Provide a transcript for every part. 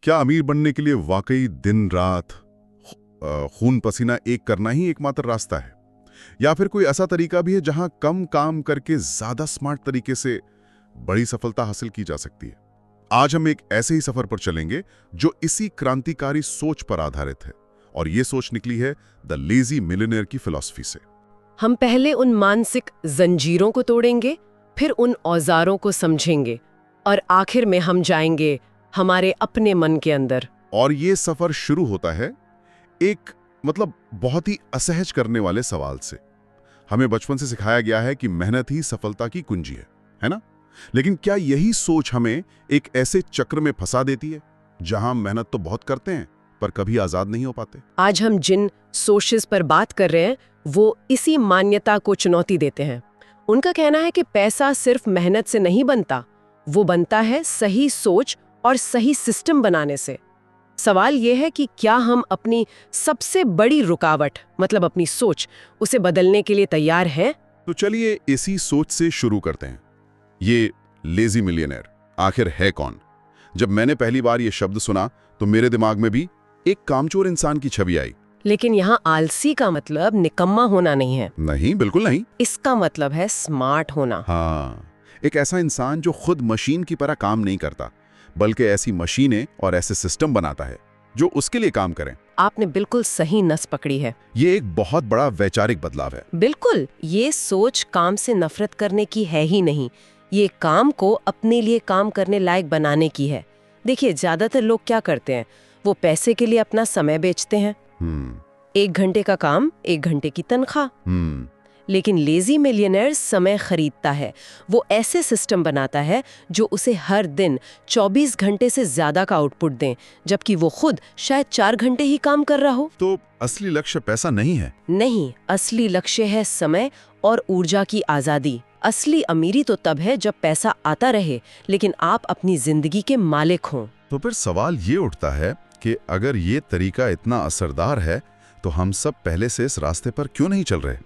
क्या अमीर बनने के लिए वाकई दिन रात खून पसीना एक करना ही एकमात्र रास्ता है, या फिर कोई ऐसा तरीका भी है जहां कम काम करके ज्यादा स्मार्ट तरीके से बड़ी सफलता हासिल की जा सकती है? आज हम एक ऐसे ही सफर पर चलेंगे जो इसी क्रांतिकारी सोच पर आधारित है, और ये सोच निकली है द लेजी मिलियनेयर की फिलॉसफी से। हम पहले उन मानसिक जंजीरों को तोड़ेंगे, फिर उन औजारों को समझेंगे, और आखिर में हम जाएंगे हमारे अपने मन के अंदर। और ये सफर शुरू होता है एक बहुत ही असहज करने वाले सवाल से। हमें बचपन से सिखाया गया है कि मेहनत ही सफलता की कुंजी है ना? लेकिन क्या यही सोच हमें एक ऐसे चक्र में फंसा देती है जहां मेहनत तो बहुत करते हैं पर कभी आजाद नहीं हो पाते? आज हम जिन सोर्सेस पर बात कर रहे हैं वो इसी मान्यता को चुनौती देते हैं। उनका कहना है कि पैसा सिर्फ मेहनत से नहीं बनता, वो बनता है सही सोच और सही सिस्टम बनाने से। सवाल यह है कि क्या हम अपनी सबसे बड़ी रुकावट अपनी सोच उसे बदलने के लिए तैयार हैं? तो चलिए इसी सोच से शुरू करते हैं। ये लेजी मिलियनेयर आखिर है कौन? जब मैंने पहली बार ये शब्द सुना तो मेरे दिमाग में भी एक कामचोर इंसान की छवि आई। लेकिन यहाँ आलसी का मतलब निकम्मा होना नहीं है। नहीं, बिल्कुल नहीं। इसका मतलब है स्मार्ट होना। हाँ, एक ऐसा इंसान जो खुद मशीन की तरह काम नहीं करता, बल्कि ऐसी मशीनें और ऐसे सिस्टम बनाता है जो उसके लिए काम करें। आपने बिल्कुल सही नस पकड़ी है। ये एक बहुत बड़ा वैचारिक बदलाव है। बिल्कुल, ये सोच काम से नफरत करने की है ही नहीं, ये काम को अपने लिए काम करने लायक बनाने की है। देखिए, ज्यादातर लोग क्या करते हैं, वो पैसे के लिए अपना समय बेचते हैं। 1 घंटे का काम, 1 घंटे की तनख्वाह। लेकिन लेजी मिलियनेयर समय खरीदता है। वो ऐसे सिस्टम बनाता है जो उसे हर दिन 24 घंटे से ज्यादा का आउटपुट दें, जबकि वो खुद शायद 4 घंटे ही काम कर रहा हो। तो असली लक्ष्य पैसा नहीं है? नहीं, असली लक्ष्य है समय और ऊर्जा की आजादी। असली अमीरी तो तब है जब पैसा आता रहे, लेकिन आप अपनी जिंदगी के मालिक हों। तो फिर सवाल ये उठता है कि अगर ये तरीका इतना असरदार है तो हम सब पहले से इस रास्ते पर क्यों नहीं चल रहे?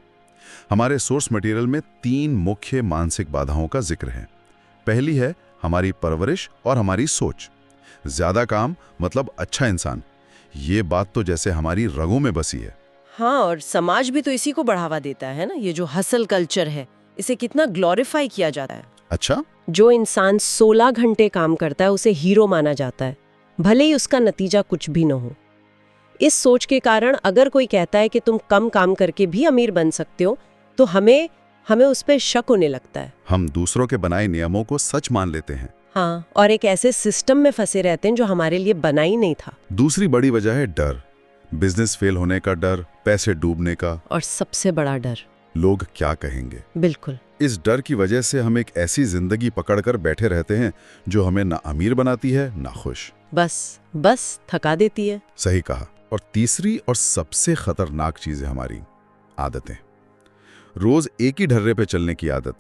हमारे सोर्स मटेरियल में 3 मुख्य मानसिक बाधाओं का जिक्र है। पहली है हमारी परवरिश और हमारी सोच। ज्यादा काम मतलब अच्छा इंसान, ये बात तो जैसे हमारी रगों में बसी है। हाँ, और समाज भी तो इसी को बढ़ावा देता है ना। ये जो हसल कल्चर है, इसे कितना ग्लोरीफाई किया जाता है। अच्छा, जो इंसान 16 घंटे काम करता है उसे हीरो माना जाता है, भले ही उसका नतीजा कुछ भी न हो। इस सोच के कारण अगर कोई कहता है कि तुम कम काम करके भी अमीर बन सकते हो, तो हमें उस पर शक होने लगता है। हम दूसरों के बनाए नियमों को सच मान लेते हैं। हाँ, और एक ऐसे सिस्टम में फंसे रहते हैं जो हमारे लिए बना ही नहीं था। दूसरी बड़ी वजह है डर। बिजनेस फेल होने का डर, पैसे डूबने का, और सबसे बड़ा डर, लोग क्या कहेंगे। बिल्कुल। इस डर की वजह से हम एक ऐसी जिंदगी पकड़कर बैठे रहते हैं जो हमें ना अमीर बनाती है ना खुश, बस थका देती है। सही कहा। और तीसरी और सबसे खतरनाक चीज है हमारी आदतें। रोज एक ही ढर्रे पे चलने की आदत,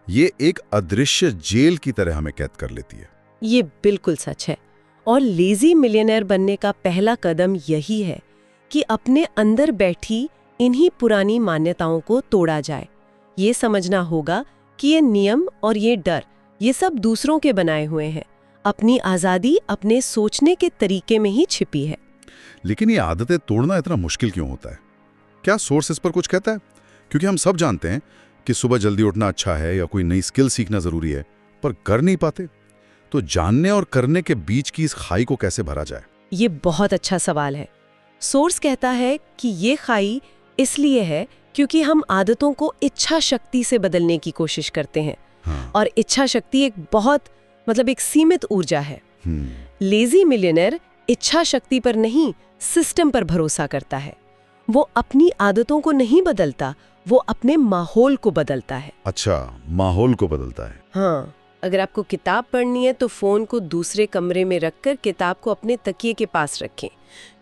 ये एक अदृश्य जेल की तरह हमें कैद कर लेती है। ये बिल्कुल सच है। और लेजी मिलियनेयर बनने का पहला कदम यही है कि अपने अंदर बैठी इन्हीं पुरानी मान्यताओं को तोड़ा जाए। ये समझना होगा कि ये नियम और ये डर, ये सब दूसरों के बनाए हुए हैं। अपनी आज़ादी अपने सोचने के तरीके में ही छिपी है। लेकिन ये आदतें तोड़ना इतना मुश्किल क्यों होता है? क्या सोर्स इस पर कुछ कहता है? क्योंकि हम सब जानते हैं कि सुबह जल्दी उठना अच्छा है या कोई नई स्किल सीखना जरूरी है, पर कर नहीं पाते। तो जानने और करने के बीच की इस खाई को कैसे भरा जाए? ये बहुत अच्छा सवाल है। सोर्स कहता है कि ये खाई इसलिए है क्योंकि हम आदतों को इच्छा शक्ति से बदलने की कोशिश करते हैं। हाँ। और इच्छा शक्ति एक सीमित ऊर्जा है। लेजी मिलियनेयर इच्छा शक्ति पर नहीं, सिस्टम पर भरोसा करता है। वो अपनी आदतों को नहीं बदलता, वो अपने माहौल को बदलता है। अच्छा, माहौल को बदलता है। हाँ, अगर आपको किताब पढ़नी है तो फोन को दूसरे कमरे में रखकर किताब को अपने तकिए के पास रखें।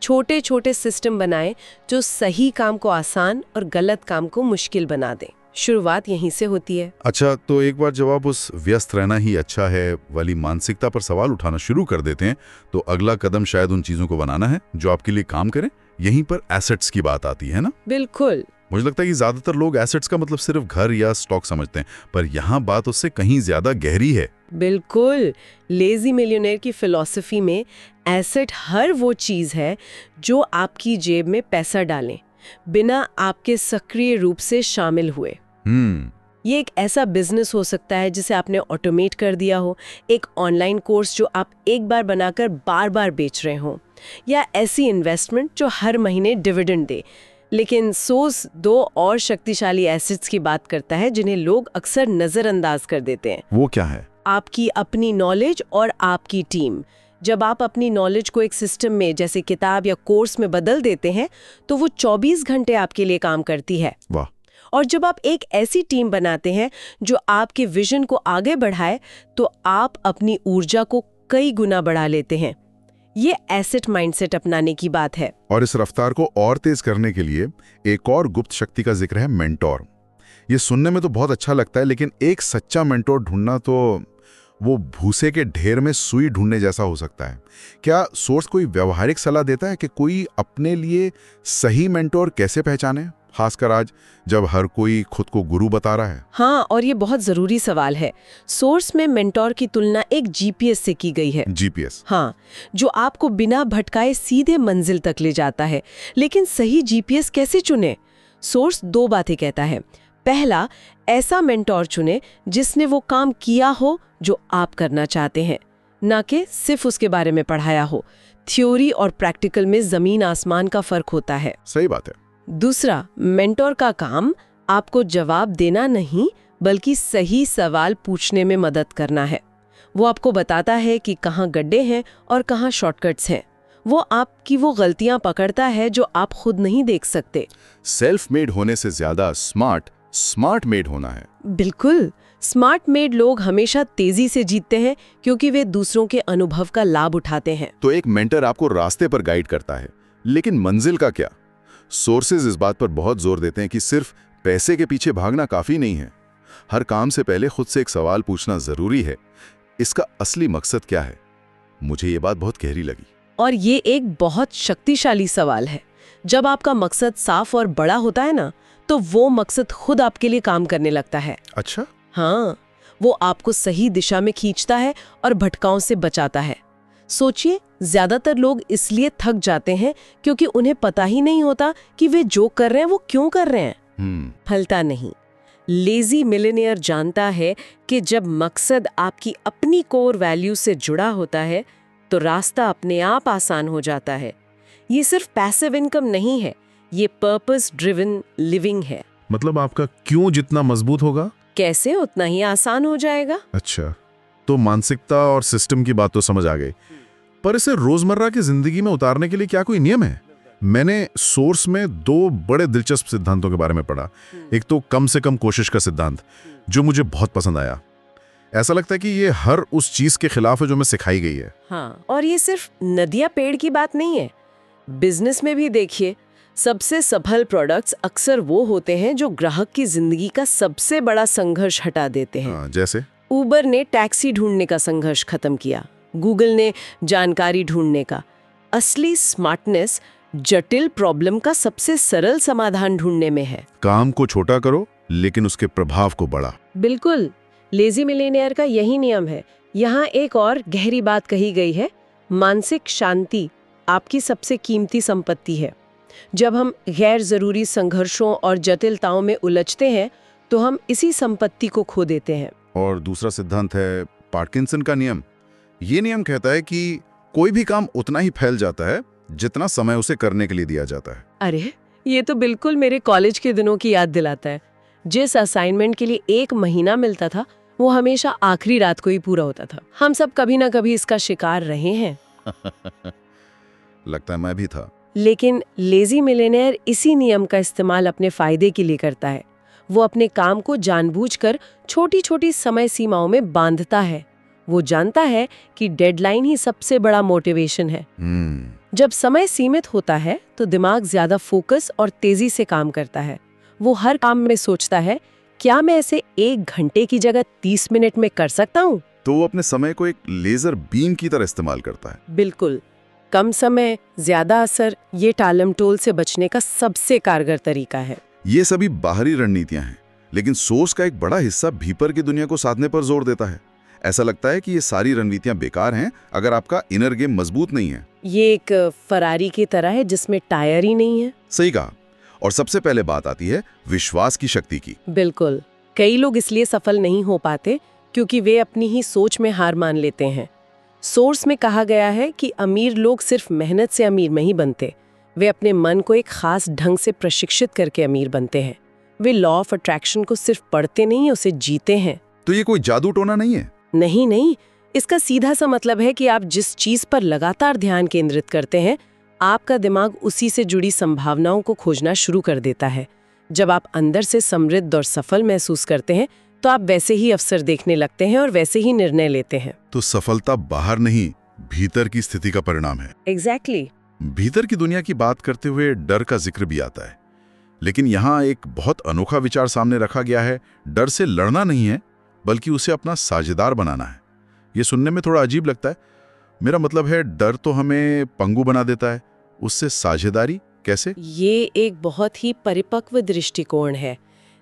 छोटे छोटे सिस्टम बनाएं जो सही काम को आसान और गलत काम को मुश्किल बना दें। शुरुआत यहीं से होती है। अच्छा, तो एक बार जब आप उस व्यस्त रहना ही अच्छा है वाली मानसिकता पर सवाल उठाना शुरू कर देते हैं, तो अगला कदम शायद उन चीजों को बनाना है जो आपके लिए काम करें। यहीं पर एसेट्स की बात आती है ना? बिल्कुल। मुझे लगता है कि ज्यादातर लोग एसेट्स का मतलब सिर्फ घर या स्टॉक समझते हैं, पर यहाँ बात उससे कहीं ज्यादा गहरी है। बिल्कुल। लेजी मिलियनेयर की फिलॉसफी में एसेट हर वो चीज है जो आपकी जेब में पैसा डालें बिना आपके सक्रिय रूप से शामिल हुए। ये एक ऐसा बिजनेस हो सकता है जिसे आपने ऑटोमेट कर दिया हो, एक ऑनलाइन कोर्स जो आप एक बार बनाकर बार बार बेच रहे हो, या ऐसी इन्वेस्टमेंट जो हर महीने डिविडेंड दे। लेकिन सोस दो और शक्तिशाली एसेट्स की बात करता है जिन्हें लोग अक्सर नजरअंदाज कर देते हैं। वो क्या है? आपकी अपनी नॉलेज और आपकी टीम। जब आप अपनी नॉलेज को एक सिस्टम में जैसे किताब या कोर्स में बदल देते हैं तो वो 24 घंटे आपके लिए काम करती है। वाह। और जब आप एक ऐसी टीम बनाते हैं जो आपके विजन को आगे बढ़ाए तो आप अपनी ऊर्जा को कई गुना बढ़ा लेते हैं। ये एसेट माइंडसेट अपनाने की बात है। और इस रफ्तार को और तेज करने के लिए एक और गुप्त शक्ति का जिक्र है, मेंटोर। ये सुनने में तो बहुत अच्छा लगता है, लेकिन एक सच्चा मेंटोर ढूंढना तो वो भूसे के ढेर में सुई ढूंढने जैसा हो सकता है। क्या सोर्स कोई व्यवहारिक सलाह देता है कि कोई अपने लिए सही मेंटोर कैसे पहचाने, खासकर आज जब हर कोई खुद को गुरु बता रहा है? हाँ, और ये बहुत जरूरी सवाल है। सोर्स में मेंटोर की तुलना एक जीपीएस से की गई है। जीपीएस? हाँ, जो आपको बिना भटकाए सीधे मंजिल तक ले जाता है। लेकिन सही जीपीएस कैसे चुने? सोर्स दो बातें कहता है। पहला, ऐसा मेंटोर चुने जिसने वो काम किया हो जो आप करना चाहते हैं, ना कि सिर्फ उसके बारे में पढ़ाया हो। थ्योरी और प्रैक्टिकल में जमीन आसमान का फर्क होता है। सही बात है। दूसरा, मेंटोर का काम आपको जवाब देना नहीं बल्कि सही सवाल पूछने में मदद करना है। वो आपको बताता है कि कहाँ गड्ढे हैं और कहाँ शॉर्टकट्स हैं। वो आपकी वो गलतियां पकड़ता है जो आप खुद नहीं देख सकते। सेल्फ मेड होने से ज्यादा स्मार्ट मेड होना है। बिल्कुल। स्मार्ट मेड लोग हमेशा तेजी से जीतते हैं क्योंकि वे दूसरों के अनुभव का लाभ उठाते हैं। तो एक मेंटर आपको रास्ते पर गाइड करता है, लेकिन मंजिल का क्या? सोर्सेज इस बात पर बहुत जोर देते हैं कि सिर्फ पैसे के पीछे भागना काफी नहीं है। हर काम से पहले खुद से एक सवाल पूछना जरूरी है, इसका असली मकसद क्या है? मुझे ये बात बहुत गहरी लगी। और ये एक बहुत शक्तिशाली सवाल है। जब आपका मकसद साफ और बड़ा होता है ना, तो वो मकसद खुद आपके लिए काम करने लगता है। अच्छा? हाँ, वो आपको सही दिशा में खींचता है और भटकाओं से बचाता है। सोचिए, ज्यादातर लोग इसलिए थक जाते हैं क्योंकि उन्हें पता ही नहीं होता कि वे जो कर रहे हैं वो क्यों कर रहे हैं। फलता नहीं। लेजी मिलियनेयर जानता है कि जब मकसद आपकी अपनी कोर वैल्यू से जुड़ा होता है तो रास्ता अपने आप आसान हो जाता है। ये सिर्फ पैसिव इनकम नहीं है, ये पर्पस ड्रिवन लिविंग है। मतलब आपका क्यों जितना मजबूत होगा, कैसे उतना ही आसान हो जाएगा। अच्छा, तो मानसिकता और सिस्टम की बात तो समझ आ गई, पर इसे रोजमर्रा की जिंदगी में उतारने के लिए क्या कोई नियम है? मैंने सोर्स में दो बड़े दिलचस्प सिद्धांतों के बारे में पढ़ा। एक तो कम से कम कोशिश का सिद्धांत, जो मुझे बहुत पसंद आया। ऐसा लगता है कि ये हर उस चीज के खिलाफ है जो मैं सिखाई गई है। हाँ, और ये सिर्फ नदिया पेड़ की बात नहीं है। बिजनेस में भी देखिए, सबसे सफल प्रोडक्ट्स अक्सर वो होते हैं जो ग्राहक की जिंदगी का सबसे बड़ा संघर्ष हटा देते हैं। हाँ, जैसे उबर ने टैक्सी ढूंढने का संघर्ष खत्म किया, गूगल ने जानकारी ढूंढने का। असली स्मार्टनेस जटिल प्रॉब्लम का सबसे सरल समाधान ढूंढने में है। काम को छोटा करो लेकिन उसके प्रभाव को बड़ा। बिल्कुल, लेजी मिलियनेयर का यही नियम है। यहाँ एक और गहरी बात कही गई है, मानसिक शांति आपकी सबसे कीमती संपत्ति है। जब हम गैर जरूरी संघर्षों और जटिलताओं में उलझते हैं तो हम इसी संपत्ति को खो देते हैं। और दूसरा सिद्धांत है पार्किंसन का नियम। ये नियम कहता है कि कोई भी काम उतना ही फैल जाता है जितना समय उसे करने के लिए दिया जाता है। अरे, ये तो बिल्कुल मेरे कॉलेज के दिनों की याद दिलाता है। जिस असाइनमेंट के लिए 1 महीना मिलता था वो हमेशा आखिरी रात को ही पूरा होता था। हम सब कभी ना कभी इसका शिकार रहे हैं। लगता है मैं भी था। लेकिन लेजी मिलियनेयर इसी नियम का इस्तेमाल अपने फायदे के लिए करता है। वो अपने काम को जानबूझकर छोटी छोटी समय सीमाओं में बांधता है। वो जानता है कि डेडलाइन ही सबसे बड़ा मोटिवेशन है। जब समय सीमित होता है तो दिमाग ज्यादा फोकस और तेजी से काम करता है। वो हर काम में सोचता है, क्या मैं इसे 1 घंटे की जगह 30 मिनट में कर सकता हूँ? तो वो अपने समय को एक लेजर बीम की तरह इस्तेमाल करता है। बिल्कुल। कम समय ज्यादा असर, ये टालमटोल से बचने का सबसे कारगर तरीका है। ये सभी बाहरी रणनीतियां हैं, लेकिन सोर्स का एक बड़ा हिस्सा भीतर की दुनिया को साधने पर जोर देता है। ऐसा लगता है कि ये सारी रणनीतियां बेकार हैं अगर आपका इनर गेम मजबूत नहीं है। ये एक फरारी की तरह है जिसमें टायर ही नहीं है। सही कहा। और सबसे पहले बात आती है विश्वास की शक्ति की। बिल्कुल। कई लोग इसलिए सफल नहीं हो पाते क्योंकि वे अपनी ही सोच में हार मान लेते हैं। सोर्स में कहा गया है कि अमीर लोग सिर्फ मेहनत से अमीर नहीं बनते, वे अपने मन को एक खास ढंग से प्रशिक्षित करके अमीर बनते हैं। वे लॉ ऑफ अट्रैक्शन को सिर्फ पढ़ते नहीं, उसे जीते हैं। तो ये कोई जादू टोना नहीं है? नहीं, इसका सीधा सा मतलब है कि आप जिस चीज पर लगातार ध्यान केंद्रित करते हैं, आपका दिमाग उसी से जुड़ी संभावनाओं को खोजना शुरू कर देता है। जब आप अंदर से समृद्ध और सफल महसूस करते हैं तो आप वैसे ही अवसर देखने लगते हैं और वैसे ही निर्णय लेते हैं। तो सफलता बाहर नहीं, भीतर की स्थिति का परिणाम है। एग्जैक्टली। भीतर की दुनिया की बात करते हुए डर का जिक्र भी आता है, लेकिन यहाँ एक बहुत अनोखा विचार सामने रखा गया है। डर से लड़ना नहीं है, बल्कि उसे अपना साझेदार बनाना है। ये सुनने में थोड़ा अजीब लगता है। मेरा मतलब है, डर तो हमें पंगु बना देता है, उससे साझेदारी कैसे? ये एक बहुत ही परिपक्व दृष्टिकोण है।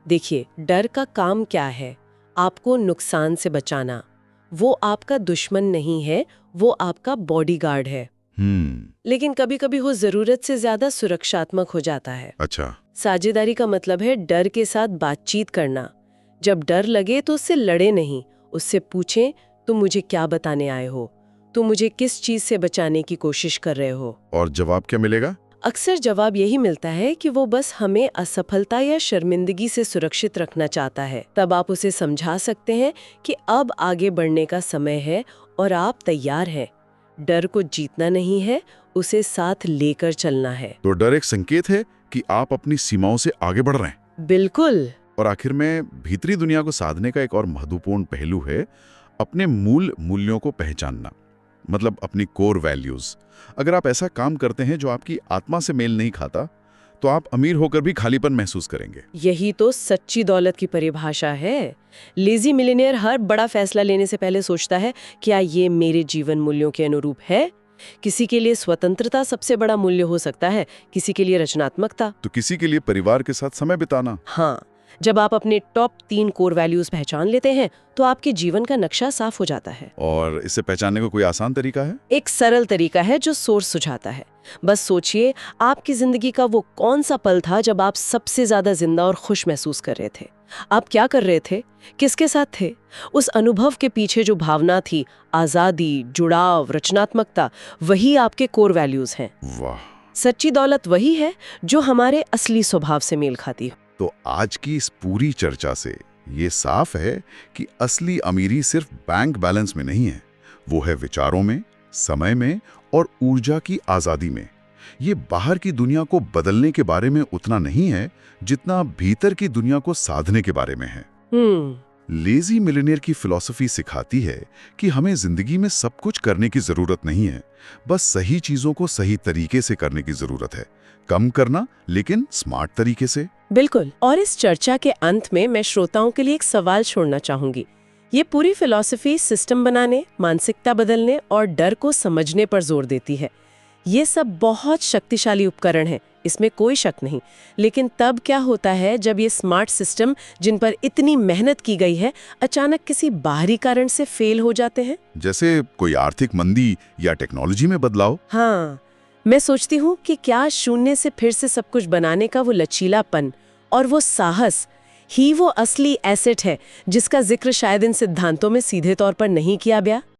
देखिए, डर का काम क्या है? आपको नुकसान से बचाना। वो आपका दुश्मन नहीं है, वो आपका बॉडीगार्ड है। लेकिन कभी-कभी वो जरूरत से ज्यादा सुरक्षात्मक हो जाता है। अच्छा। साझेदारी का मतलब है डर के साथ बातचीत करना। जब डर लगे तो उससे लड़े नहीं, उससे पूछें, तुम मुझे क्या बताने आए हो? तुम मुझे किस चीज से बचाने की कोशिश कर रहे हो? और जवाब क्या मिलेगा? अक्सर जवाब यही मिलता है कि वो बस हमें असफलता या शर्मिंदगी से सुरक्षित रखना चाहता है। तब आप उसे समझा सकते हैं कि अब आगे बढ़ने का समय है और आप तैयार हैं। डर को जीतना नहीं है, उसे साथ लेकर चलना है। तो डर एक संकेत है कि आप अपनी सीमाओं से आगे बढ़ रहे हैं। बिल्कुल। और आखिर में भीतरी दुनिया को साधने का एक और महत्वपूर्ण पहलू है अपने मूल्यों को पहचानना, मतलब अपनी कोर वैल्यूज। अगर आप ऐसा काम करते हैं जो आपकी आत्मा से मेल नहीं खाता, तो आप अमीर होकर भी खालीपन महसूस करेंगे। यही तो सच्ची दौलत की परिभाषा है। लेजी मिलियनेयर हर बड़ा फैसला लेने से पहले सोचता है, क्या ये मेरे जीवन मूल्यों के अनुरूप है? किसी के लिए स्वतंत्रता सबसे बड़ा मूल्य हो सकता है, किसी के लिए रचनात्मकता, तो किसी के लिए परिवार के साथ समय बिताना। हाँ, जब आप अपने टॉप 3 कोर वैल्यूज पहचान लेते हैं तो आपके जीवन का नक्शा साफ हो जाता है। और इसे पहचानने का कोई आसान तरीका है? एक सरल तरीका है जो सोर्स सुझाता है। बस सोचिए, आपकी जिंदगी का वो कौन सा पल था जब आप सबसे ज्यादा जिंदा और खुश महसूस कर रहे थे? आप क्या कर रहे थे? किसके साथ थे? उस अनुभव के पीछे जो भावना थी, आजादी, जुड़ाव, रचनात्मकता, वही आपके कोर वैल्यूज हैं। वाह। सच्ची दौलत वही है जो हमारे असली स्वभाव से मेल खाती हो। तो आज की इस पूरी चर्चा से ये साफ है कि असली अमीरी सिर्फ बैंक बैलेंस में नहीं है, वो है विचारों में, समय में और ऊर्जा की आजादी में। ये बाहर की दुनिया को बदलने के बारे में उतना नहीं है जितना भीतर की दुनिया को साधने के बारे में है। लेजी मिलियनेयर की फिलॉसफी सिखाती है कि हमें जिंदगी में सब कुछ करने की जरूरत नहीं है, बस सही चीजों को सही तरीके से करने की जरूरत है। कम करना, लेकिन स्मार्ट तरीके से। बिल्कुल। और इस चर्चा के अंत में मैं श्रोताओं के लिए एक सवाल छोड़ना चाहूंगी। ये पूरी फिलॉसफी सिस्टम बनाने, मानसिकता बदलने और डर को समझने पर जोर देती है। ये सब बहुत शक्तिशाली उपकरण हैं, इसमें कोई शक नहीं। लेकिन तब क्या होता है जब ये स्मार्ट सिस्टम, जिन पर इतनी मेहनत की गई है, अचानक किसी बाहरी कारण से फेल हो जाते हैं? जैसे कोई आर्थिक मंदी या टेक्नोलॉजी में बदलाव। हाँ, मैं सोचती हूँ कि क्या शून्य से फिर से सब कुछ बनाने का वो लचीलापन और वो साहस ही वो असली एसेट है जिसका जिक्र शायद इन सिद्धांतों में सीधे तौर पर नहीं किया गया।